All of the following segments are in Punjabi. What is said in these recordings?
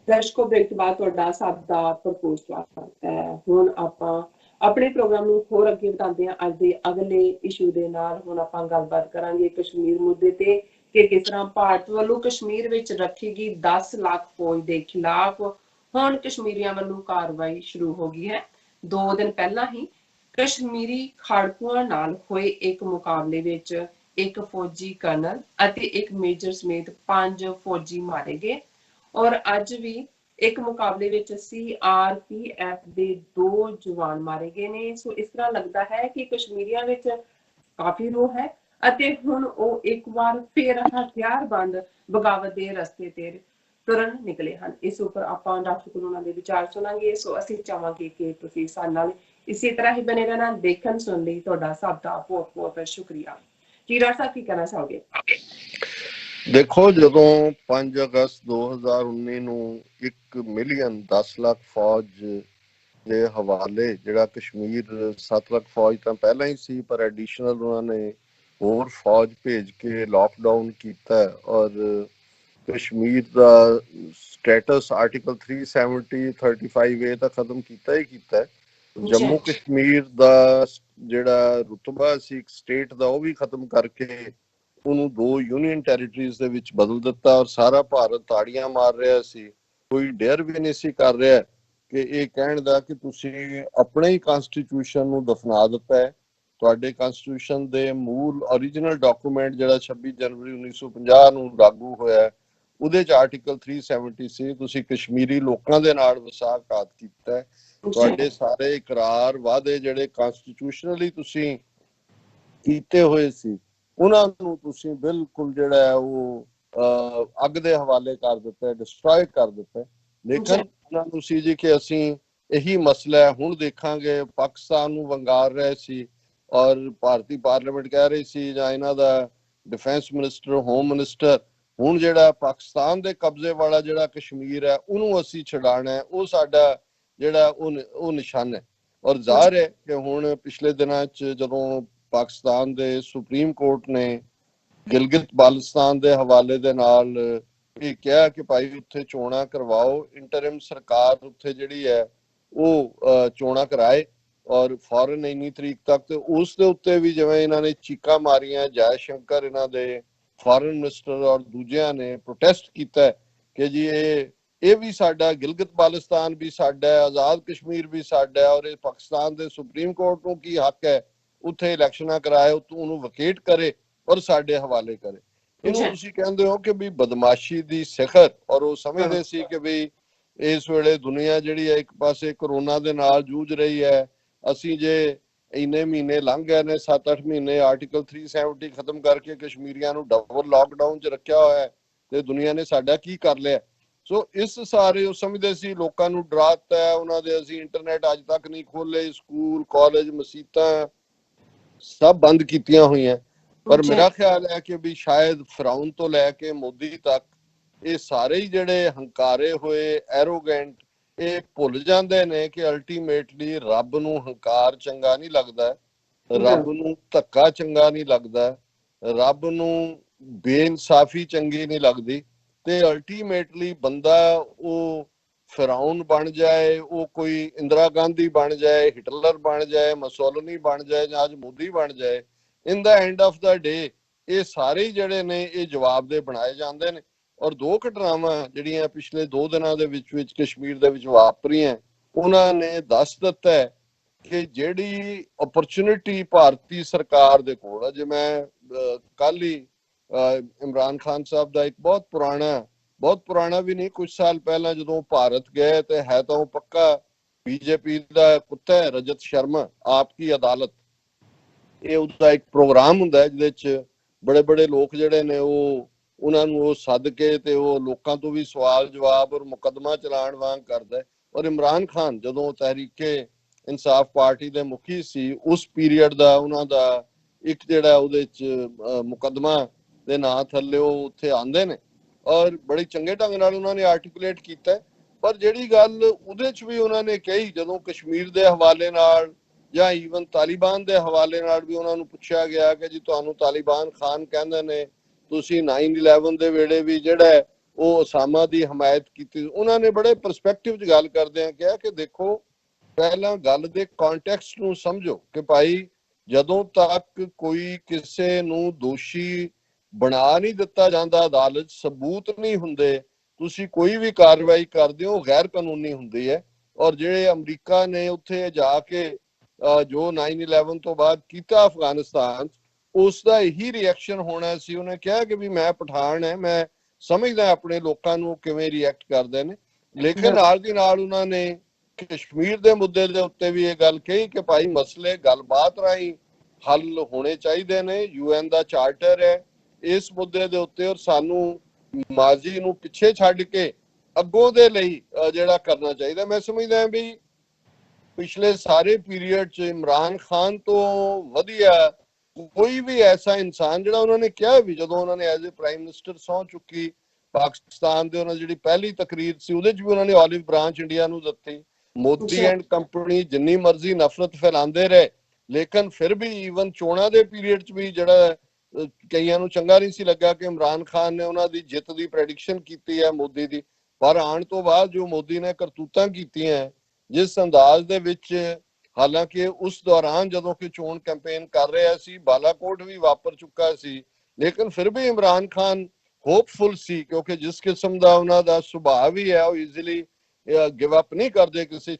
ਦਰਸ਼ਕੋ ਬ੍ਰੇਕ ਤੋਂ ਬਾਅਦ ਤੁਹਾਡਾ ਸਭ ਦਾ ਭਰਪੂਰ ਸਵਾਗਤ ਹੈ। ਹੁਣ ਆਪਾਂ ਆਪਣੇ ਪ੍ਰੋਗਰਾਮ ਨੂੰ ਹੋਰ ਅੱਗੇ ਵਧਾਉਂਦੇ ਹਾਂ। ਅੱਜ ਦੇ ਅਗਲੇ ਇਸ਼ੂ ਦੇ ਨਾਲ ਹੁਣ ਆਪਾਂ ਗੱਲਬਾਤ ਕਰਾਂਗੇ ਕਸ਼ਮੀਰ ਮੁੱਦੇ ਤੇ ਕਿ ਕਿਸ ਤਰ੍ਹਾਂ ਭਾਰਤ ਵੱਲੋਂ ਕਸ਼ਮੀਰ ਵਿੱਚ ਰੱਖੀ ਗਈ 10 ਲੱਖ ਫੌਜ ਦੇ ਖਿਲਾਫ ਹੁਣ ਕਸ਼ਮੀਰੀਆਂ ਵੱਲੋਂ ਕਾਰਵਾਈ ਸ਼ੁਰੂ ਹੋ ਗਈ ਹੈ। 2 ਦਿਨ ਪਹਿਲਾਂ ਹੀ ਕਸ਼ਮੀਰੀ ਖਾੜਕੂਆਂ ਨਾਲ ਹੋਏ ਇੱਕ ਮੁਕਾਬਲੇ ਵਿੱਚ ਇੱਕ ਫੌਜੀ ਕਰਨਲ ਅਤੇ ਇੱਕ ਮੇਜਰ ਸਮੇਤ 5 ਫੌਜੀ ਮਾਰੇ ਗਏ ਔਰ ਅੱਜ ਵੀ ਇੱਕ ਮੁਕਾਬਲੇ ਵਿੱਚ CRPF ਦੇ 2 ਜਵਾਨ ਮਾਰੇ ਗਏ ਨੇ। ਸੋ ਇਸ ਤਰ੍ਹਾਂ ਲੱਗਦਾ ਹੈ ਕਿ ਕਸ਼ਮੀਰੀਆਂ ਵਿੱਚ ਕਾਫੀ ਰੋਹ ਹੈ ਅਤੇ ਹੁਣ ਉਹ ਇੱਕ ਵਾਰ ਫਿਰ ਹਥਿਆਰਬੰਦ ਬਗਾਵਤ ਦੇ ਰਸਤੇ ਤੇ ਤੁਰਨ ਨਿਕਲੇ ਹਨ। ਇਸ ਉੱਪਰ ਆਪਾਂ ਡਾਕਟਰ ਕੋਲੋਂ ਉਹਨਾਂ ਦੇ ਵਿਚਾਰ ਸੁਣਾਂਗੇ। ਸੋ ਅਸੀਂ ਚਾਹਾਂਗੇ ਕਿ ਤੁਸੀਂ ਸਾਡੇ ਨਾਲ ਇਸੇ ਤਰ੍ਹਾਂ ਹੀ ਬਣੇ ਰਹਿਣਾ। ਦੇਖਣ ਸੁਣਨ ਲਈ ਤੁਹਾਡਾ ਸਭ ਦਾ ਬਹੁਤ ਬਹੁਤ ਸ਼ੁਕਰੀਆ। ਜੀ ਡਾਕਟਰ ਸਾਹਿਬ ਕੀ ਕਹਿਣਾ ਚਾਹੋਗੇ? देखो, ਜਦੋਂ 5 ਅਗਸਤ 2019 ਨੂੰ 1 ਮਿਲੀਅਨ 10 ਲੱਖ ਫੌਜ ਦੇ ਹਵਾਲੇ ਜਿਹੜਾ ਕਸ਼ਮੀਰ 7 ਲੱਖ ਫੌਜ ਤਾਂ ਪਹਿਲਾਂ ਹੀ ਸੀ ਪਰ ਐਡੀਸ਼ਨਲ ਉਹਨਾਂ ਨੇ ਹੋਰ ਫੌਜ ਭੇਜ ਕੇ ਲਾਕਡਾਊਨ ਕੀਤਾ ਔਰ ਕਸ਼ਮੀਰ ਦਾ ਸਟੇਟਸ ਆਰਟੀਕਲ 370 35A ਤਾਂ ਖਤਮ ਕੀਤਾ ਹੀ ਕੀਤਾ। ਜੰਮੂ ਕਸ਼ਮੀਰ ਦਾ ਜਿਹੜਾ ਰੁਤਬਾ ਸੀ ਇੱਕ ਸਟੇਟ ਦਾ ਉਹ ਵੀ ਖਤਮ ਕਰਕੇ ਉਹਨੂੰ 2 ਯੂਨੀਅਨ ਟੈਰੀਟਰੀਜ਼ ਦੇ ਵਿੱਚ ਬਦਲ ਦਿੱਤਾ ਔਰ ਸਾਰਾ ਭਾਰਤ ਤਾੜੀਆਂ ਮਾਰ ਰਿਹਾ ਸੀ। ਕੋਈ ਡੇਅਰ ਵੀ ਨਹੀਂ ਸੀ ਕਰ ਰਿਹਾ ਕਿ ਇਹ ਕਹਿਣ ਦਾ ਕਿ ਤੁਸੀਂ ਆਪਣੇ ਹੀ ਕਨਸਟੀਟਿਊਸ਼ਨ ਨੂੰ ਦਫਨਾ ਦਿੱਤਾ ਹੈ। ਤੁਹਾਡੇ ਕਨਸਟੀਟਿਊਸ਼ਨ ਦੇ ਮੂਲ ਓਰੀਜਨਲ ਡਾਕੂਮੈਂਟ ਜਿਹੜਾ 26 ਜਨਵਰੀ 1950 ਨੂੰ ਲਾਗੂ ਹੋਇਆ ਉਹਦੇ ਚ ਆਰਟੀਕਲ 370 ਸੀ। ਤੁਸੀਂ ਕਸ਼ਮੀਰੀ ਲੋਕਾਂ ਦੇ ਨਾਲ ਵਿਸ਼ਵਾਸਘਾਤ ਕੀਤਾ। ਤੁਹਾਡੇ ਸਾਰੇ ਇਕਰਾਰ ਵਾਅਦੇ ਜਿਹੜੇ ਕਨਸਟੀਟਿਊਸ਼ਨਲੀ ਤੁਸੀਂ ਕੀਤੇ ਹੋਏ ਸੀ ਉਹਨਾਂ ਨੂੰ ਤੁਸੀਂ ਬਿਲਕੁਲ ਜਿਹੜਾ ਹੈ ਉਹ ਅੱਗ ਦੇ ਹਵਾਲੇ ਕਰ ਦਿੱਤਾ, ਡਿਸਟਰੋਏ ਕਰ ਦਿੱਤਾ। ਲੇਕਿਨ ਉਹਨਾਂ ਨੂੰ ਸੀ ਜੀ ਕਿ ਅਸੀਂ ਇਹੀ ਮਸਲਾ ਹੈ ਹੁਣ ਦੇਖਾਂਗੇ। ਪਾਕਿਸਤਾਨ ਨੂੰ ਵੰਗਾਰ ਰਹੇ ਸੀ ਔਰ ਭਾਰਤੀ ਪਾਰਲੀਮੈਂਟ ਕਹਿ ਰਹੀ ਸੀ ਜਾਂ ਇਹਨਾਂ ਦਾ ਡਿਫੈਂਸ ਮਿਨਿਸਟਰ, ਹੋਮ ਮਿਨਿਸਟਰ ਹੁਣ ਜਿਹੜਾ ਪਾਕਿਸਤਾਨ ਦੇ ਕਬਜ਼ੇ ਵਾਲਾ ਜਿਹੜਾ ਕਸ਼ਮੀਰ ਹੈ ਉਹਨੂੰ ਅਸੀਂ ਛਡਾਣਾ ਹੈ। ਉਹ ਸਾਡਾ ਜਿਹੜਾ ਉਹ ਨਿਸ਼ਾਨ ਹੈ। ਔਰ ਜ਼ਾਹਰ ਹੈ ਕਿ ਹੁਣ ਪਿਛਲੇ ਦਿਨਾਂ 'ਚ ਜਦੋਂ ਪਾਕਿਸਤਾਨ ਦੇ ਸੁਪਰੀਮ ਕੋਰਟ ਨੇ ਗਿਲਗਿਤ ਬਾਲਟਿਸਤਾਨ ਦੇ ਹਵਾਲੇ ਦੇ ਨਾਲ ਇਹ ਕਿਹਾ ਕਿ ਭਾਈ ਉੱਥੇ ਚੋਣਾਂ ਕਰਵਾਓ, ਇੰਟਰਿਮ ਸਰਕਾਰ ਉੱਥੇ ਜਿਹੜੀ ਹੈ ਉਹ ਚੋਣਾਂ ਕਰਾਏ ਔਰ ਫੌਰਨ ਇੰਨੀ ਤਰੀਕ ਤੱਕ। ਤੇ ਉਸ ਦੇ ਉੱਤੇ ਵੀ ਜਿਵੇਂ ਇਹਨਾਂ ਨੇ ਚੀਕਾਂ ਮਾਰੀਆਂ, ਜੈ ਸ਼ੰਕਰ ਇਹਨਾਂ ਦੇ ਫੌਰਨ ਮਿਨਿਸਟਰ ਔਰ ਦੂਜਿਆਂ ਨੇ ਪ੍ਰੋਟੈਸਟ ਕੀਤਾ ਕਿ ਜੀ ਇਹ ਵੀ ਸਾਡਾ, ਗਿਲਗਿਤ ਬਾਲਟਿਸਤਾਨ ਵੀ ਸਾਡਾ, ਆਜ਼ਾਦ ਕਸ਼ਮੀਰ ਵੀ ਸਾਡਾ ਔਰ ਇਹ ਪਾਕਿਸਤਾਨ ਦੇ ਸੁਪਰੀਮ ਕੋਰਟ ਨੂੰ ਕੀ ਹੱਕ ਹੈ ਉੱਥੇ ਇਲੈਕਸ਼ਨਾਂ ਕਰਾਏ, ਉਹਨੂੰ ਵਕੇਟ ਕਰੇ ਔਰ ਸਾਡੇ ਹਵਾਲੇ ਕਰੇ। ਇਹਨੂੰ ਤੁਸੀਂ ਕਹਿੰਦੇ ਹੋ ਕਿ ਵੀ ਬਦਮਾਸ਼ੀ ਦੀ ਸਿਖਰ। ਔਰ ਉਹ ਸਮਝਦੇ ਸੀ ਕਿ ਵੀ ਇਸ ਵੇਲੇ ਦੁਨੀਆ ਜਿਹੜੀ ਹੈ ਇੱਕ ਪਾਸੇ ਕਰੋਨਾ ਦੇ ਨਾਲ ਜੂਝ ਰਹੀ ਹੈ, ਅਸੀਂ ਜੇ ਇੰਨੇ ਮਹੀਨੇ ਲੰਘ ਗਏ ਨੇ 7-8 ਮਹੀਨੇ ਆਰਟੀਕਲ 370 ਖਤਮ ਕਰਕੇ ਕਸ਼ਮੀਰੀਆਂ ਨੂੰ ਡਬਲ ਲਾਕਡਾਊਨ 'ਚ ਰੱਖਿਆ ਹੋਇਆ ਤੇ ਦੁਨੀਆ ਨੇ ਸਾਡਾ ਕੀ ਕਰ ਲਿਆ। ਸੋ ਇਸ ਸਾਰੇ ਉਹ ਸਮਝਦੇ ਸੀ ਲੋਕਾਂ ਨੂੰ ਡਰਾਤਾ ਉਹਨਾਂ ਦੇ। ਅਸੀਂ ਇੰਟਰਨੈਟ ਅੱਜ ਤੱਕ ਨਹੀਂ ਖੋਲੇ, ਸਕੂਲ, ਕਾਲਜ, ਮਸੀਤਾਂ ਸਭ ਬੰਦ ਕੀਤੀਆਂ ਹੋਈਆਂ। ਪਰ ਮੇਰਾ ਖਿਆਲ ਹੈ ਕਿ ਵੀ ਸ਼ਾਇਦ ਫਿਰਾਉਨ ਤੋਂ ਲੈ ਕੇ ਮੋਦੀ ਤੱਕ ਇਹ ਸਾਰੇ ਹੀ ਜਿਹੜੇ ਹੰਕਾਰੇ ਹੋਏ ਐਰੋਗੈਂਟ ਇਹ ਭੁੱਲ ਜਾਂਦੇ ਨੇ ਕਿ ਅਲਟੀਮੇਟਲੀ ਰੱਬ ਨੂੰ ਹੰਕਾਰ ਚੰਗਾ ਨਹੀਂ ਲੱਗਦਾ, ਰੱਬ ਨੂੰ ਧੱਕਾ ਚੰਗਾ ਨਹੀਂ ਲੱਗਦਾ, ਰੱਬ ਨੂੰ ਬੇਇਨਸਾਫੀ ਚੰਗੀ ਨਹੀਂ ਲੱਗਦੀ। ਤੇ ਅਲਟੀਮੇਟਲੀ ਬੰਦਾ ਉਹ ਫਿਰਾਉਨ ਬਣ ਜਾਏ, ਉਹ ਕੋਈ ਇੰਦਰਾ ਗਾਂਧੀ ਬਣ ਜਾਏ, ਹਿਟਲਰ ਬਣ ਜਾਏ, ਮਸੋਲਨੀ ਬਣ ਜਾਏ ਜਾਂ ਅੱਜ ਮੋਦੀ ਬਣ ਜਾਏ, ਇਨ ਦਾ ਐਂਡ ਆਫ ਦਾ ਡੇ ਇਹ ਸਾਰੇ ਹੀ ਜਿਹੜੇ ਨੇ ਇਹ ਜਵਾਬ ਦੇ ਬਣਾਏ ਜਾਂਦੇ ਨੇ। ਔਰ 2 ਘਟਨਾਵਾਂ ਜਿਹੜੀਆਂ ਪਿਛਲੇ 2 ਦਿਨਾਂ ਦੇ ਵਿੱਚ ਕਸ਼ਮੀਰ ਦੇ ਵਿੱਚ ਵਾਪਰੀਆਂ ਉਹਨਾਂ ਨੇ ਦੱਸ ਦਿੱਤਾ ਹੈ ਕਿ ਜਿਹੜੀ ਓਪਰਚੁਨਿਟੀ ਭਾਰਤੀ ਸਰਕਾਰ ਦੇ ਕੋਲ ਹੈ। ਜੇ ਮੈਂ ਕੱਲ ਹੀ ਇਮਰਾਨ ਖਾਨ ਸਾਹਿਬ ਦਾ ਇੱਕ ਬਹੁਤ ਪੁਰਾਣਾ ਵੀ ਨਹੀਂ, ਕੁਝ ਸਾਲ ਪਹਿਲਾਂ ਜਦੋਂ ਭਾਰਤ ਗਏ ਤੇ ਹੈ ਤਾਂ ਉਹ ਪੱਕਾ ਬੀਜੇਪੀ ਦਾ ਕੁੱਤਾ ਹੈ, ਰਜਤ ਸ਼ਰਮਾ, ਆਪ ਕੀ ਅਦਾਲਤ, ਇਹ ਉਹਦਾ ਇੱਕ ਪ੍ਰੋਗਰਾਮ ਹੁੰਦਾ ਜਿਹਦੇ ਚ ਬੜੇ ਲੋਕ ਜਿਹੜੇ ਨੇ ਉਹਨਾਂ ਨੂੰ ਉਹ ਸੱਦ ਕੇ ਤੇ ਉਹ ਲੋਕਾਂ ਤੋਂ ਵੀ ਸਵਾਲ ਜਵਾਬ ਔਰ ਮੁਕੱਦਮਾ ਚਲਾਉਣ ਵਾਂਗ ਕਰਦਾ। ਔਰ ਇਮਰਾਨ ਖਾਨ ਜਦੋਂ ਤਹਿਰੀਕੇ ਇਨਸਾਫ ਪਾਰਟੀ ਦੇ ਮੁਖੀ ਸੀ ਉਸ ਪੀਰੀਅਡ ਦਾ ਉਹਨਾਂ ਦਾ ਇੱਕ ਜਿਹੜਾ ਉਹਦੇ ਚ ਮੁਕੱਦਮਾ ਦੇ ਨਾਂ ਥੱਲੇ ਉਹ ਉੱਥੇ ਆਉਂਦੇ ਨੇ ਔਰ ਬੜੇ ਚੰਗੇ ਢੰਗ ਨਾਲ ਉਹਨਾਂ ਨੇ ਆਰਟੀਕੂਲੇਟ ਕੀਤਾ। ਪਰ ਜਿਹੜੀ ਗੱਲ ਉਹਦੇ ਚ ਵੀ ਉਹਨਾਂ ਨੇ ਕਹੀ, ਜਦੋਂ ਕਸ਼ਮੀਰ ਦੇ ਹਵਾਲੇ ਨਾਲ ਜਾਂ ਈਵਨ ਤਾਲਿਬਾਨ ਦੇ ਹਵਾਲੇ ਨਾਲ ਵੀ ਉਹਨਾਂ ਨੂੰ ਪੁੱਛਿਆ ਗਿਆ ਕਿ ਜੀ ਤੁਹਾਨੂੰ ਤਾਲਿਬਾਨ ਖਾਨ ਕਹਿੰਦੇ ਨੇ, ਤੁਸੀਂ 9/11 ਦੇ ਵੇਲੇ ਵੀ ਜਿਹੜਾ ਉਹ ਉਸਾਮਾ ਦੀ ਹਮਾਇਤ ਕੀਤੀ। ਉਹਨਾਂ ਨੇ ਬੜੇ ਪਰਸਪੈਕਟਿਵ 'ਚ ਗੱਲ ਕਰਦਿਆਂ ਕਿਹਾ ਕਿ ਦੇਖੋ ਪਹਿਲਾਂ ਗੱਲ ਦੇ ਕੰਟੈਕਸਟ ਨੂੰ ਸਮਝੋ ਕਿ ਭਾਈ ਜਦੋਂ ਤੱਕ ਕੋਈ ਕਿਸੇ ਨੂੰ ਦੋਸ਼ੀ ਬਣਾ ਨਹੀਂ ਦਿੱਤਾ ਜਾਂਦਾ, ਅਦਾਲਤ ਸਬੂਤ ਨਹੀਂ ਹੁੰਦੇ, ਤੁਸੀਂ ਕੋਈ ਵੀ ਕਾਰਵਾਈ ਕਰਦੇ ਹੋ ਗੈਰ ਕਾਨੂੰਨੀ ਹੁੰਦੀ ਹੈ। ਔਰ ਜਿਹੜੇ ਅਮਰੀਕਾ ਨੇ ਉੱਥੇ ਜਾ ਕੇ ਜੋ 9/11 ਤੋਂ ਬਾਅਦ ਕੀਤਾ ਅਫਗਾਨਿਸਤਾਨ, ਉਸ ਦਾ ਇਹੀ ਰਿਐਕਸ਼ਨ ਹੋਣਾ ਸੀ। ਉਹਨੇ ਕਿਹਾ ਕਿ ਵੀ ਮੈਂ ਪਠਾਨ ਹੈ, ਮੈਂ ਸਮਝਦਾ ਆਪਣੇ ਲੋਕਾਂ ਨੂੰ ਕਿਵੇਂ ਰਿਐਕਟ ਕਰਦੇ ਨੇ। ਲੇਕਿਨ ਨਾਲ ਦੀ ਨਾਲ ਉਹਨਾਂ ਨੇ ਕਸ਼ਮੀਰ ਦੇ ਮੁੱਦੇ ਦੇ ਉੱਤੇ ਵੀ ਇਹ ਗੱਲ ਕਹੀ ਕਿ ਭਾਈ ਮਸਲੇ ਗੱਲਬਾਤ ਰਾਹੀਂ ਹੱਲ ਹੋਣੇ ਚਾਹੀਦੇ ਨੇ। UN ਦਾ ਚਾਰਟਰ ਹੈ ਇਸ ਮੁੱਦੇ ਦੇ ਉੱਤੇ, ਔਰ ਸਾਨੂੰ ਮਾਜ਼ੀ ਨੂੰ ਪਿੱਛੇ ਛੱਡ ਕੇ ਅੱਗੋਂ ਦੇ ਲਈ ਜਿਹੜਾ ਕਰਨਾ ਚਾਹੀਦਾ। ਮੈਂ ਸਮਝਦਾ ਵੀ ਪਿਛਲੇ ਸਾਰੇ ਪੀਰੀਅਡ 'ਚ ਇਮਰਾਨ ਖਾਨ ਤੋਂ ਵਧੀਆ ਕੋਈ ਵੀ ਐਸਾ ਇਨਸਾਨ, ਜਿਹੜਾ ਉਹਨਾਂ ਨੇ ਕਿਹਾ ਵੀ ਜਦੋਂ ਉਹਨਾਂ ਨੇ ਐਜ਼ ਏ ਪ੍ਰਾਈਮ ਮਿਨਿਸਟਰ ਸਹੁੰ ਚੁੱਕੀ ਪਾਕਿਸਤਾਨ ਦੇ, ਉਹਨਾਂ ਜਿਹੜੀ ਪਹਿਲੀ ਤਕਰੀਰ ਸੀ ਉਹਦੇ 'ਚ ਵੀ ਉਹਨਾਂ ਨੇ olive branch ਇੰਡੀਆ ਨੂੰ ਦਿੱਤੀ। ਮੋਦੀ ਐਂਡ ਕੰਪਨੀ ਜਿੰਨੀ ਮਰਜ਼ੀ ਨਫ਼ਰਤ ਫੈਲਾਉਂਦੇ ਰਹੇ, ਲੇਕਿਨ ਫਿਰ ਵੀ ਈਵਨ ਚੋਣਾਂ ਦੇ ਪੀਰੀਅਡ 'ਚ ਵੀ ਜਿਹੜਾ ਕਈਆਂ ਨੂੰ ਚੰਗਾ ਨਹੀਂ ਸੀ ਲੱਗਾ ਕਿ ਇਮਰਾਨ ਖਾਨ ਨੇ ਉਹਨਾਂ ਦੀ ਜਿੱਤ ਦੀ ਪ੍ਰੈਡਿਕਸ਼ਨ ਕੀਤੀ ਹੈ ਮੋਦੀ ਦੀ, ਪਰ ਆਉਣ ਤੋਂ ਬਾਅਦ ਜੋ ਮੋਦੀ ਨੇ ਕਰਤੂਤਾਂ ਕੀਤੀਆਂ ਜਿਸ ਅੰਦਾਜ਼ ਦੇ ਵਿੱਚ, ਹਾਲਾਂਕਿ ਉਸ ਦੌਰਾਨ ਜਦੋਂ ਕਿ ਚੋਣ ਕੈਂਪੇਨ ਕਰ ਰਿਹਾ ਸੀ ਬਾਲਾਕੋਟ ਵੀ ਵਾਪਰ ਚੁੱਕਾ ਸੀ, ਲੇਕਿਨ ਫਿਰ ਵੀ ਇਮਰਾਨ ਖਾਨ ਹੋਪਫੁਲ ਸੀ ਕਿਉਂਕਿ ਜਿਸ ਕਿਸਮ ਦਾ ਉਹਨਾਂ ਦਾ ਸੁਭਾਅ ਵੀ ਹੈ, ਉਹ ਈਜ਼ੀਲੀ ਗਿਵ ਅਪ ਨਹੀਂ ਕਰਦੇ ਕਿਸੇ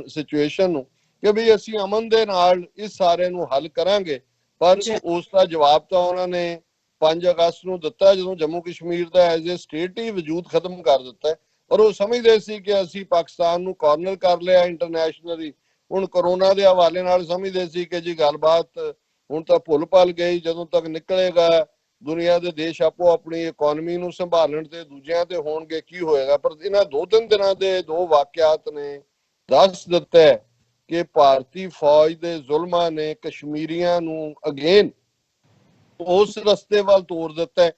ਸਿਚੁਏਸ਼ਨ ਨੂੰ ਕਿ ਵੀ ਅਸੀਂ ਅਮਨ ਦੇ ਨਾਲ ਇਸ ਸਾਰੇ ਨੂੰ ਹੱਲ ਕਰਾਂਗੇ। ਪਰ ਉਸ ਦਾ ਜਵਾਬ ਤਾਂ ਉਹਨਾਂ ਨੇ 5 ਅਗਸਤ ਨੂੰ ਦਿੱਤਾ ਜਦੋਂ ਜੰਮੂ ਕਸ਼ਮੀਰ ਦਾ ਐਜ਼ ਏ ਸਟੇਟ ਹੀ ਵਜੂਦ ਖਤਮ ਕਰ ਦਿੱਤਾ। ਔਰ ਉਹ ਸਮਝਦੇ ਸੀ ਕਿ ਅਸੀਂ ਪਾਕਿਸਤਾਨ ਨੂੰ ਕਾਰਨਰ ਕਰ ਲਿਆ ਇੰਟਰਨੈਸ਼ਨਲੀ। ਹੁਣ ਕਰੋਨਾ ਦੇ ਹਵਾਲੇ ਨਾਲ ਸਮਝਦੇ ਸੀ ਕਿ ਜੀ ਗੱਲਬਾਤ ਹੁਣ ਤਾਂ ਭੁੱਲ ਭੱਲ ਗਈ, ਜਦੋਂ ਤੱਕ ਨਿਕਲੇਗਾ ਦੁਨੀਆ ਦੇ ਦੇਸ਼ ਆਪੋ ਆਪਣੀ ਇਕਨੋਮੀ ਨੂੰ ਸੰਭਾਲਣ ਤੇ ਦੂਜਿਆਂ ਤੇ ਹੋਣਗੇ ਕੀ ਹੋਏਗਾ। ਪਰ ਇਹਨਾਂ 2-3 ਦਿਨਾਂ ਦੇ 2 ਵਾਕਿਆਤ ਨੇ ਦੱਸ ਦਿੱਤਾ ਕਿ ਭਾਰਤੀ ਫੌਜ ਦੇ ਜ਼ੁਲਮਾਂ ਨੇ ਕਸ਼ਮੀਰੀਆਂ ਨੂੰ ਅਗੇਨ ਉਸ ਰਸਤੇ ਵੱਲ ਤੋਰ ਦਿੱਤਾ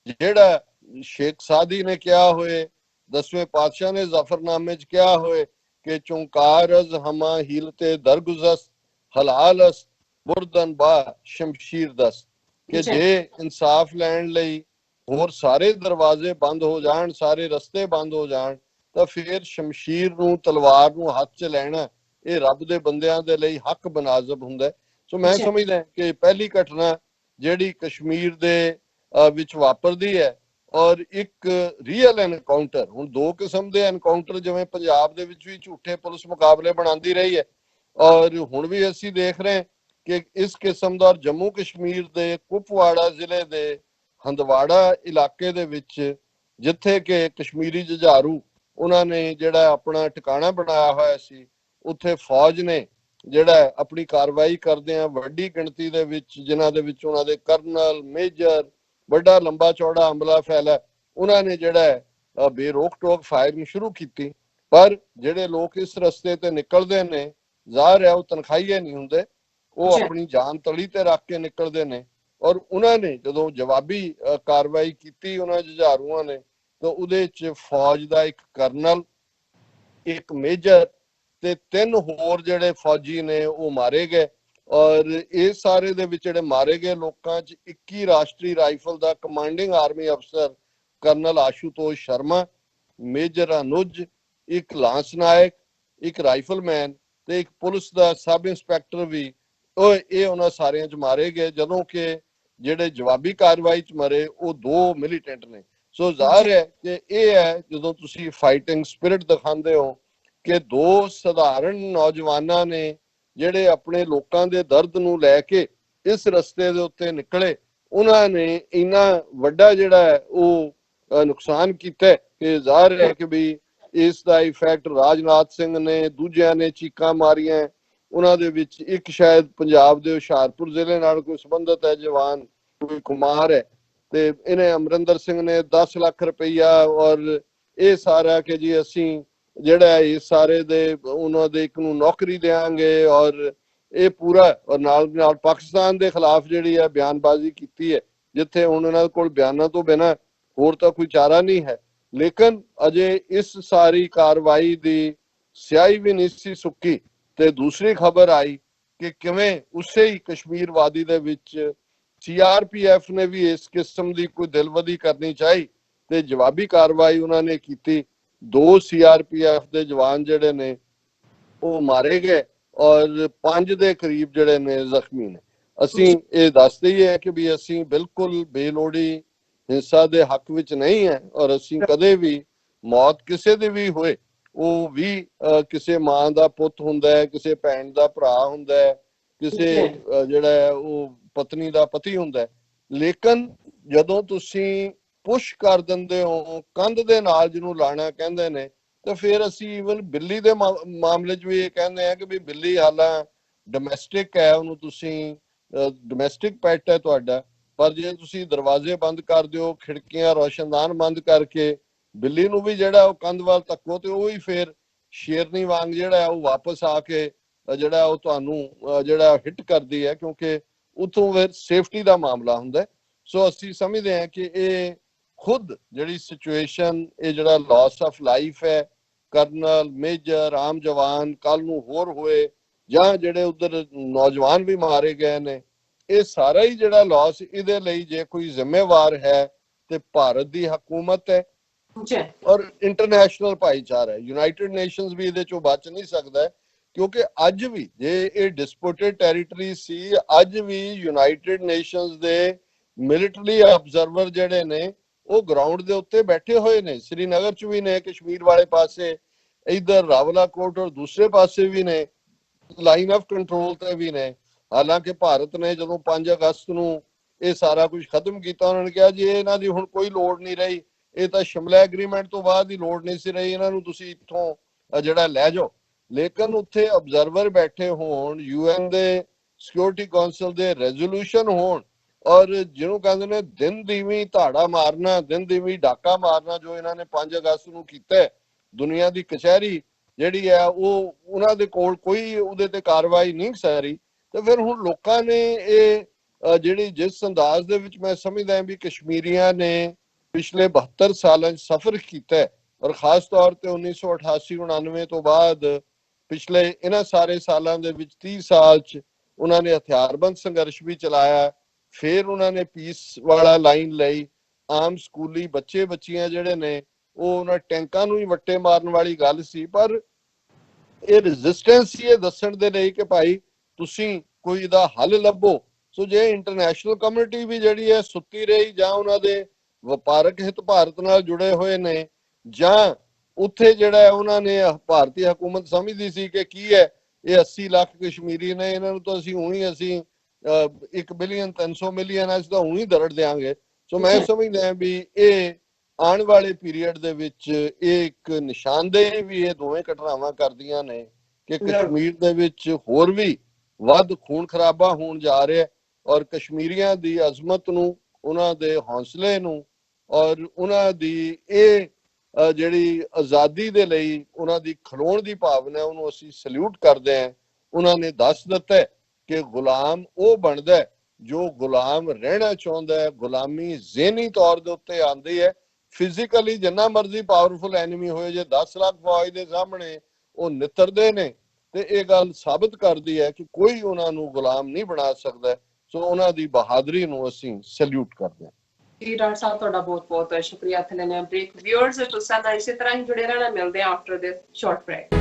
ਜਿਹੜਾ ਸ਼ੇਖ ਸਾਦੀ ਨੇ ਕਿਹਾ ਹੋਏ, 10ਵੇਂ ਪਾਤਸ਼ਾਹ ਨੇ ਜ਼ਫਰਨਾਮੇ 'ਚ ਕਿਹਾ ਹੋਏ ਕਿ ਚੁੰਕਾਰਜ਼ ਹਮਾ ਹੀਲ ਤੇ ਦਰਗੁਜ਼ਸ ਹਲਾਲਸ ਬੁਰਦਨ ਬਾ ਸ਼ਮਸ਼ੀਰ ਦਸ, ਕਿ ਜੇ ਇਨਸਾਫ ਲੈਣ ਲਈ ਹੋਰ ਸਾਰੇ ਦਰਵਾਜ਼ੇ ਬੰਦ ਹੋ ਜਾਣ, ਸਾਰੇ ਰਸਤੇ ਬੰਦ ਹੋ ਜਾਣ, ਤਾਂ ਫਿਰ ਸ਼ਮਸ਼ੀਰ ਨੂੰ, ਤਲਵਾਰ ਨੂੰ ਹੱਥ 'ਚ ਲੈਣਾ ਇਹ ਰੱਬ ਦੇ ਬੰਦਿਆਂ ਦੇ ਲਈ ਹੱਕ ਬਨਾਜ਼ਬ ਹੁੰਦਾ। ਸੋ ਮੈਂ ਸਮਝਦਾ ਕਿ ਪਹਿਲੀ ਘਟਨਾ ਜਿਹੜੀ ਕਸ਼ਮੀਰ ਦੇ ਵਿੱਚ ਵਾਪਰਦੀ ਹੈ, ਔਰ ਇੱਕ ਰੀਅਲ ਐਨਕਾਊਂਟਰ, ਹੁਣ 2 ਕਿਸਮ ਦੇ ਐਨਕਾਊਂਟਰ ਜਿਵੇਂ ਪੰਜਾਬ ਦੇ ਵਿੱਚ ਵੀ ਝੂਠੇ ਪੁਲਿਸ ਮੁਕਾਬਲੇ ਬਣਾਉਂਦੀ ਰਹੀ ਹੈ, ਔਰ ਹੁਣ ਵੀ ਅਸੀਂ ਦੇਖ ਰਹੇ ਕਿ ਇਸ ਕਿਸਮ ਦਾ ਜੰਮੂ ਕਸ਼ਮੀਰ ਦੇ ਕੁਪਵਾੜਾ ਜ਼ਿਲ੍ਹੇ ਦੇ ਹੰਦਵਾੜਾ ਇਲਾਕੇ ਦੇ ਵਿੱਚ ਜਿੱਥੇ ਕਿ ਕਸ਼ਮੀਰੀ ਜੁਝਾਰੂ ਉਹਨਾਂ ਨੇ ਜਿਹੜਾ ਆਪਣਾ ਟਿਕਾਣਾ ਬਣਾਇਆ ਹੋਇਆ ਸੀ, ਉੱਥੇ ਫੌਜ ਨੇ ਜਿਹੜਾ ਆਪਣੀ ਕਾਰਵਾਈ ਕਰਦੇ ਆ ਵੱਡੀ ਗਿਣਤੀ ਦੇ ਵਿੱਚ, ਜਿਨ੍ਹਾਂ ਦੇ ਵਿੱਚ ਉਹਨਾਂ ਦੇ ਕਰਨਲ, ਮੇਜਰ, ਵੱਡਾ ਲੰਬਾ ਚੌੜਾ ਹਮਲਾ ਫੈਲਾ, ਉਹਨਾਂ ਨੇ ਜਿਹੜਾ ਬੇਰੋਕ ਟੋਕ ਫਾਇਰਿੰਗ ਸ਼ੁਰੂ ਕੀਤੀ। ਪਰ ਜਿਹੜੇ ਲੋਕ ਇਸ ਰਸਤੇ ਤੇ ਨਿਕਲਦੇ ਨੇ, ਜ਼ਾਹਰ ਹੈ ਉਹ ਤਨਖਾਹੀਏ ਨਹੀਂ ਹੁੰਦੇ, ਉਹ ਆਪਣੀ ਜਾਨ ਤਲੀ ਤੇ ਰੱਖ ਕੇ ਨਿਕਲਦੇ ਨੇ। ਔਰ ਉਹਨਾਂ ਨੇ ਜਦੋਂ ਜਵਾਬੀ ਕਾਰਵਾਈ ਕੀਤੀ ਉਹਨਾਂ ਜੁਝਾਰੂਆਂ ਨੇ, ਤਾਂ ਉਹਦੇ 'ਚ ਫੌਜ ਦਾ ਇੱਕ ਕਰਨਲ, ਇੱਕ ਮੇਜਰ ਤੇ 3 ਹੋਰ ਜਿਹੜੇ ਫੌਜੀ ਨੇ ਉਹ ਮਾਰੇ ਗਏ। ਔਰ ਇਸ ਸਾਰੇ ਦੇ ਵਿੱਚ ਜਿਹੜੇ ਮਾਰੇ ਗਏ ਲੋਕਾਂ 'ਚ 21 ਰਾਸ਼ਟਰੀ ਰਾਈਫਲ ਦਾ ਕਮਾਂਡਿੰਗ ਆਰਮੀ ਅਫਸਰ ਕਰਨਲ ਆਸ਼ੂਤੋਸ਼ ਸ਼ਰਮਾ, ਮੇਜਰ ਅਨੁਜ, ਇੱਕ ਲਾਂਸ ਨਾਇਕ, ਇੱਕ ਰਾਈਫਲਮੈਨ ਤੇ ਇੱਕ ਪੁਲਿਸ ਦਾ ਸਬ ਇੰਸਪੈਕਟਰ ਵੀ ਇਹ ਉਹਨਾਂ ਸਾਰਿਆਂ 'ਚ ਮਾਰੇ ਗਏ, ਜਦੋਂ ਕਿ ਜਿਹੜੇ ਜਵਾਬੀ ਕਾਰਵਾਈ 'ਚ ਮਰੇ ਉਹ 2 ਮਿਲੀਟੈਂਟ ਨੇ। ਸੋ ਜ਼ਾਹਰ ਹੈ ਕਿ ਇਹ ਹੈ ਜਦੋਂ ਤੁਸੀਂ ਫਾਈਟਿੰਗ ਸਪਿਰਿਟ ਦਿਖਾਉਂਦੇ ਹੋ ਕਿ 2 ਸਧਾਰਨ ਨੌਜਵਾਨਾਂ ਨੇ ਜਿਹੜੇ ਆਪਣੇ ਲੋਕਾਂ ਦੇ ਦਰਦ ਨੂੰ ਲੈ ਕੇ ਇਸ ਰਸਤੇ ਦੇ ਉੱਤੇ ਨਿਕਲੇ, ਉਹਨਾਂ ਨੇ ਇੰਨਾ ਵੱਡਾ ਜਿਹੜਾ ਉਹ ਨੁਕਸਾਨ ਕੀਤਾ ਕਿ ਜ਼ਾਹਰ ਹੈ ਕਿ ਵੀ ਇਸ ਦਾ ਇਫੈਕਟ ਰਾਜਨਾਥ ਸਿੰਘ ਨੇ, ਦੂਜਿਆਂ ਨੇ ਚੀਕਾਂ ਮਾਰੀਆਂ, ਉਹਨਾਂ ਦੇ ਵਿੱਚ ਇੱਕ ਸ਼ਾਇਦ ਪੰਜਾਬ ਦੇ ਹੁਸ਼ਿਆਰਪੁਰ ਜ਼ਿਲ੍ਹੇ ਨਾਲ ਕੋਈ ਸੰਬੰਧਤ ਹੈ ਜਵਾਨ, ਕੋਈ ਕੁਮਾਰ ਹੈ, ਤੇ ਇਹਨੇ ਅਮਰਿੰਦਰ ਸਿੰਘ ਨੇ 10 ਲੱਖ ਰੁਪਈਆ ਔਰ ਇਹ ਸਾਰਾ ਕਿ ਜੀ ਅਸੀਂ ਜਿਹੜਾ ਇਸ ਸਾਰੇ ਦੇ ਉਹਨਾਂ ਦੇ ਇੱਕ ਨੂੰ ਨੌਕਰੀ ਦੇਵਾਂਗੇ ਔਰ ਇਹ ਪੂਰਾ, ਔਰ ਨਾਲ ਪਾਕਿਸਤਾਨ ਦੇ ਖਿਲਾਫ ਜਿਹੜੀ ਹੈ ਬਿਆਨਬਾਜ਼ੀ ਕੀਤੀ ਹੈ, ਜਿੱਥੇ ਹੁਣ ਉਹਨਾਂ ਕੋਲ ਬਿਆਨਾਂ ਤੋਂ ਬਿਨਾਂ ਹੋਰ ਤਾਂ ਕੋਈ ਚਾਰਾ ਨਹੀਂ ਹੈ। ਲੇਕਿਨ ਅਜੇ ਇਸ ਸਾਰੀ ਕਾਰਵਾਈ ਦੀ ਸਿਆਹੀ ਵੀ ਨਹੀਂ ਸੀ ਸੁੱਕੀ ਤੇ ਦੂਸਰੀ ਖਬਰ ਆਈ ਕਿ ਕਿਵੇਂ ਉਸੇ ਹੀ ਕਸ਼ਮੀਰ ਵਾਦੀ ਦੇ ਵਿੱਚ CRPF ਨੇ ਵੀ ਇਸ ਕਿਸਮ ਦੀ ਕੋਈ ਦਿਲਵਦੀ ਕਰਨੀ ਚਾਹੀ ਤੇ ਜਵਾਬੀ ਕਾਰਵਾਈ ਉਹਨਾਂ ਨੇ ਕੀਤੀ। 2 ਸੀਆਰਪੀਐਫ ਦੇ ਜਵਾਨ ਜਿਹੜੇ ਨੇ ਉਹ ਮਾਰੇ ਗਏ ਔਰ 5 ਦੇ ਕਰੀਬ ਜਿਹੜੇ ਨੇ ਜ਼ਖਮੀ ਨੇ। ਅਸੀਂ ਇਹ ਦੱਸਦੇ ਹੀ ਹੈ ਕਿ ਵੀ ਅਸੀਂ ਬਿਲਕੁਲ ਬੇਲੋੜੀ ਹਿੰਸਾ ਦੇ ਹੱਕ ਵਿੱਚ ਨਹੀਂ ਹੈ ਔਰ ਅਸੀਂ ਕਦੇ ਵੀ ਮੌਤ ਕਿਸੇ ਦੀ ਵੀ ਹੋਏ, ਉਹ ਵੀ ਕਿਸੇ ਮਾਂ ਦਾ ਪੁੱਤ ਹੁੰਦਾ ਹੈ, ਕਿਸੇ ਭੈਣ ਦਾ ਭਰਾ ਹੁੰਦਾ ਹੈ, ਕਿਸੇ ਜਿਹੜਾ ਹੈ ਉਹ ਪਤਨੀ ਦਾ ਪਤੀ ਹੁੰਦਾ ਹੈ। ਲੇਕਿਨ ਜਦੋਂ ਤੁਸੀਂ ਪੁਸ਼ ਕਰ ਦਿੰਦੇ ਹੋ ਕੰਧ ਦੇ ਨਾਲ, ਜਿਹਨੂੰ ਲਾਣਾ ਕਹਿੰਦੇ ਨੇ, ਤਾਂ ਫਿਰ ਅਸੀਂ ਈਵਨ ਬਿੱਲੀ ਦੇ ਮਾਮਲੇ 'ਚ ਵੀ ਇਹ ਕਹਿੰਦੇ ਆ ਕਿ ਵੀ ਬਿੱਲੀ ਹਾਲਾਂ ਡੋਮੈਸਟਿਕ ਹੈ, ਉਹਨੂੰ ਤੁਸੀਂ ਡੋਮੈਸਟਿਕ ਪੈਟ ਹੈ ਤੁਹਾਡਾ, ਪਰ ਜੇ ਤੁਸੀਂ ਦਰਵਾਜ਼ੇ ਬੰਦ ਕਰ ਦਿਓ, ਖਿੜਕੀਆਂ ਰੋਸ਼ਨਦਾਨ ਬੰਦ ਕਰਕੇ ਬਿੱਲੀ ਨੂੰ ਵੀ ਜਿਹੜਾ ਉਹ ਕੰਧ ਵੱਲ ਧੱਕੋ ਤੇ ਉਹ ਹੀ ਫਿਰ ਸ਼ੇਰਨੀ ਵਾਂਗ ਜਿਹੜਾ ਉਹ ਵਾਪਸ ਆ ਕੇ ਜਿਹੜਾ ਉਹ ਤੁਹਾਨੂੰ ਜਿਹੜਾ ਹਿੱਟ ਕਰਦੀ ਹੈ, ਕਿਉਂਕਿ ਉਥੋਂ ਫਿਰ ਸੇਫਟੀ ਦਾ ਮਾਮਲਾ ਹੁੰਦਾ। ਸੋ ਅਸੀਂ ਸਮਝਦੇ ਹਾਂ ਕਿ ਇਹ ਖੁਦ ਜਿਹੜੀ ਸਿਚੁਏਸ਼ਨ, ਇਹ ਜਿਹੜਾ ਲਾਸ ਆਫ ਲਾਈਫ ਹੈ, ਕਰਨਲ, ਮੇਜਰ, ਆਮ ਜਵਾਨ ਕੱਲ ਨੂੰ ਹੋਰ ਹੋਏ ਜਾਂ ਜਿਹੜੇ ਉਧਰ ਨੌਜਵਾਨ ਵੀ ਮਾਰੇ ਗਏ ਨੇ, ਇਹ ਸਾਰਾ ਹੀ ਜਿਹੜਾ ਲਾਸ, ਇਹਦੇ ਲਈ ਜੇ ਕੋਈ ਜ਼ਿੰਮੇਵਾਰ ਹੈ ਤੇ ਭਾਰਤ ਦੀ ਹਕੂਮਤ ਹੈ ਔਰ ਇੰਟਰਨੈਸ਼ਨਲ ਭਾਈਚਾਰਾ ਹੈ। ਯੂਨਾਈਟਿਡ ਨੇਸ਼ਨਸ ਵੀ ਇਹਦੇ ਚੋਂ ਬਚ ਨਹੀਂ ਸਕਦਾ, ਕਿਉਂਕਿ ਅੱਜ ਵੀ ਜੇ ਇਹ ਡਿਸਪਿਊਟਡ ਟੈਰੀਟਰੀ ਸੀ, ਅੱਜ ਵੀ ਯੂਨਾਈਟਿਡ ਨੇਸ਼ਨਸ ਦੇ ਮਿਲਟਰੀ ਆਬਜ਼ਰਵਰ ਜਿਹੜੇ ਨੇ ਉਹ ਗਰਾਊਂਡ ਦੇ ਉੱਤੇ ਬੈਠੇ ਹੋਏ ਨੇ। ਸ੍ਰੀਨਗਰ 'ਚ ਵੀ ਨੇ, ਕਸ਼ਮੀਰ ਵਾਲੇ ਪਾਸੇ, ਇਧਰ ਰਾਵਲਾਕੋਟ ਔਰ ਦੂਸਰੇ ਪਾਸੇ ਵੀ ਨੇ, ਲਾਈਨ ਆਫ ਕੰਟਰੋਲ ਤੇ ਵੀ ਨੇ। ਹਾਲਾਂਕਿ ਭਾਰਤ ਨੇ ਜਦੋਂ 5 ਅਗਸਤ ਨੂੰ ਇਹ ਸਾਰਾ ਕੁਝ ਖਤਮ ਕੀਤਾ, ਉਹਨਾਂ ਨੇ ਕਿਹਾ ਜੀ ਇਹਨਾਂ ਦੀ ਹੁਣ ਕੋਈ ਲੋੜ ਨਹੀਂ ਰਹੀ, ਇਹ ਤਾਂ ਸ਼ਿਮਲਾ ਐਗਰੀਮੈਂਟ ਤੋਂ ਬਾਅਦ ਹੀ ਲੋੜ ਨਹੀਂ ਸੀ ਰਹੀ, ਇਹਨਾਂ ਨੂੰ ਤੁਸੀਂ ਇੱਥੋਂ ਜਿਹੜਾ ਲੈ ਜਾਓ। ਲੇਕਿਨ ਉੱਥੇ ਅਬਜ਼ਰਵਰ ਬੈਠੇ ਹੋਣ, UN ਦੇ ਸਿਕਿਉਰਿਟੀ ਕਾਉਂਸਲ ਦੇ ਰੈਜ਼ੋਲੂਸ਼ਨ ਹੋਣ, ਔਰ ਜਿਹਨੂੰ ਕਹਿੰਦੇ ਨੇ ਦਿਨ ਦੀਵੀਂ ਧਾੜਾ ਮਾਰਨਾ, ਦਿਨ ਦੀਵੀਂ ਡਾਕਾ ਮਾਰਨਾ, ਜੋ ਇਹਨਾਂ ਨੇ 5 ਅਗਸਤ ਨੂੰ ਕੀਤਾ, ਦੁਨੀਆ ਦੀ ਕਚਹਿਰੀ ਜਿਹੜੀ ਹੈ ਉਹ ਉਹਨਾਂ ਦੇ ਕੋਲ ਕੋਈ ਉਹਦੇ ਤੇ ਕਾਰਵਾਈ ਨਹੀਂ ਸਾਰੀ। ਤੇ ਫਿਰ ਹੁਣ ਲੋਕਾਂ ਨੇ ਇਹ ਜਿਹੜੀ ਜਿਸ ਅੰਦਾਜ਼ ਦੇ ਵਿੱਚ ਮੈਂ ਸਮਝਦਾ ਵੀ ਕਸ਼ਮੀਰੀਆਂ ਨੇ ਪਿਛਲੇ 72 ਸਾਲਾਂ 'ਚ ਸਫ਼ਰ ਕੀਤਾ, ਔਰ ਖਾਸ ਤੌਰ ਤੇ 1988-99 ਤੋਂ ਬਾਅਦ ਪਿਛਲੇ ਇਹਨਾਂ ਸਾਰੇ ਸਾਲਾਂ ਦੇ ਵਿੱਚ 30 ਸਾਲ 'ਚ ਉਹਨਾਂ ਨੇ ਹਥਿਆਰਬੰਦ ਸੰਘਰਸ਼ ਵੀ ਚਲਾਇਆ, ਫਿਰ ਉਹਨਾਂ ਨੇ ਪੀਸ ਵਾਲਾ ਲਾਈਨ ਲਈ। ਆਮ ਸਕੂਲੀ ਬੱਚੇ ਬੱਚੀਆਂ ਜਿਹੜੇ ਨੇ ਉਹ ਉਹਨਾਂ ਟੈਂਕਾਂ ਨੂੰ ਹੀ ਵੱਟੇ ਮਾਰਨ ਵਾਲੀ ਗੱਲ ਸੀ, ਪਰ ਇਹ ਰੈਜ਼ਿਸਟੈਂਸ ਸੀ ਇਹ ਦੱਸਣ ਦੇ ਲਈ ਕਿ ਭਾਈ ਤੁਸੀਂ ਕੋਈ ਇਹਦਾ ਹੱਲ ਲੱਭੋ। ਸੋ ਜੇ ਇੰਟਰਨੈਸ਼ਨਲ ਕਮਿਊਨਿਟੀ ਵੀ ਜਿਹੜੀ ਹੈ ਸੁੱਤੀ ਰਹੀ, ਜਾਂ ਉਹਨਾਂ ਦੇ ਵਪਾਰਕ ਹਿੱਤ ਭਾਰਤ ਨਾਲ ਜੁੜੇ ਹੋਏ ਨੇ, ਜਾਂ ਉੱਥੇ ਜਿਹੜਾ ਉਹਨਾਂ ਨੇ ਭਾਰਤੀ ਹਕੂਮਤ ਸਮਝਦੀ ਸੀ ਕਿ ਕੀ ਹੈ ਇਹ 80 ਲੱਖ ਕਸ਼ਮੀਰੀ ਨੇ, ਇਹਨਾਂ ਨੂੰ ਤਾਂ ਅਸੀਂ 1 ਬਿਲੀਅਨ 300 ਮਿਲੀਅਨ ਅਸੀਂ ਤਾਂ ਉਹੀ ਦਰੜ ਦਿਆਂਗੇ। ਸੋ ਮੈਂ ਸਮਝਦਾ ਵੀ ਇਹ ਆਉਣ ਵਾਲੇ ਪੀਰੀਅਡ ਦੇ ਵਿੱਚ ਇਹ ਇੱਕ ਨਿਸ਼ਾਨਦੇਹੀ ਵੀ ਇਹ ਦੋਵੇਂ ਘਟਨਾਵਾਂ ਕਰਦੀਆਂ ਨੇ ਕਿ ਕਸ਼ਮੀਰ ਦੇ ਵਿੱਚ ਹੋਰ ਵੀ ਵੱਧ ਖੂਨ ਖਰਾਬਾ ਹੋਣ ਜਾ ਰਿਹਾ, ਔਰ ਕਸ਼ਮੀਰੀਆਂ ਦੀ ਅਜ਼ਮਤ ਨੂੰ, ਉਹਨਾਂ ਦੇ ਹੌਸਲੇ ਨੂੰ, ਔਰ ਉਹਨਾਂ ਦੀ ਇਹ ਜਿਹੜੀ ਆਜ਼ਾਦੀ ਦੇ ਲਈ ਉਹਨਾਂ ਦੀ ਖਲੋਣ ਦੀ ਭਾਵਨਾ, ਉਹਨੂੰ ਅਸੀਂ ਸਲੂਟ ਕਰਦੇ ਹਾਂ। ਉਹਨਾਂ ਨੇ ਦੱਸ ਦਿੱਤਾ ਕਿ ਗੁਲਾਮ ਉਹ ਬਣਦਾ ਜੋ ਗੁਲਾਮ ਰਹਿਣਾ ਚਾਹੁੰਦਾ ਹੈ। ਗੁਲਾਮੀ ਜ਼ਿਹਨੀ ਤੌਰ ਦੇ ਉੱਤੇ ਆਉਂਦੀ ਹੈ, ਫਿਜ਼ੀਕਲੀ ਜਿੰਨਾ ਮਰਜ਼ੀ ਪਾਵਰਫੁਲ ਐਨਮੀ ਹੋਏ, ਜੇ 10 ਲੱਖ ਫੌਜ ਦੇ ਸਾਹਮਣੇ ਉਹ ਨਿੱਤਰਦੇ ਨੇ ਤੇ ਇਹ ਗੱਲ ਸਾਬਤ ਕਰਦੀ ਹੈ ਕਿ ਕੋਈ ਉਹਨਾਂ ਨੂੰ ਗੁਲਾਮ ਨਹੀਂ ਬਣਾ ਸਕਦਾ। ਸੋ ਉਹਨਾਂ ਦੀ ਬਹਾਦਰੀ ਨੂੰ ਅਸੀਂ ਸੈਲੂਟ ਕਰਦੇ ਹਾਂ। ਜੀ ਡਾਕਟਰ ਸਾਹਿਬ, ਤੁਹਾਡਾ ਬਹੁਤ ਬਹੁਤ ਸ਼ੁਕਰੀਆ। ਇੱਥੇ ਲੈਣੇ ਬ੍ਰੇਕ। ਵਿਊਅਰਸ ਤੁਸੀਂ ਨਾਲ ਇਸੇ ਤਰ੍ਹਾਂ ਹੀ ਜੁੜੇ ਰਹਿਣਾ, ਮਿਲਦੇ ਆ ਆਫਟਰ ਦਿਸ ਸ਼ਾਰਟ ਬ੍ਰੇਕ।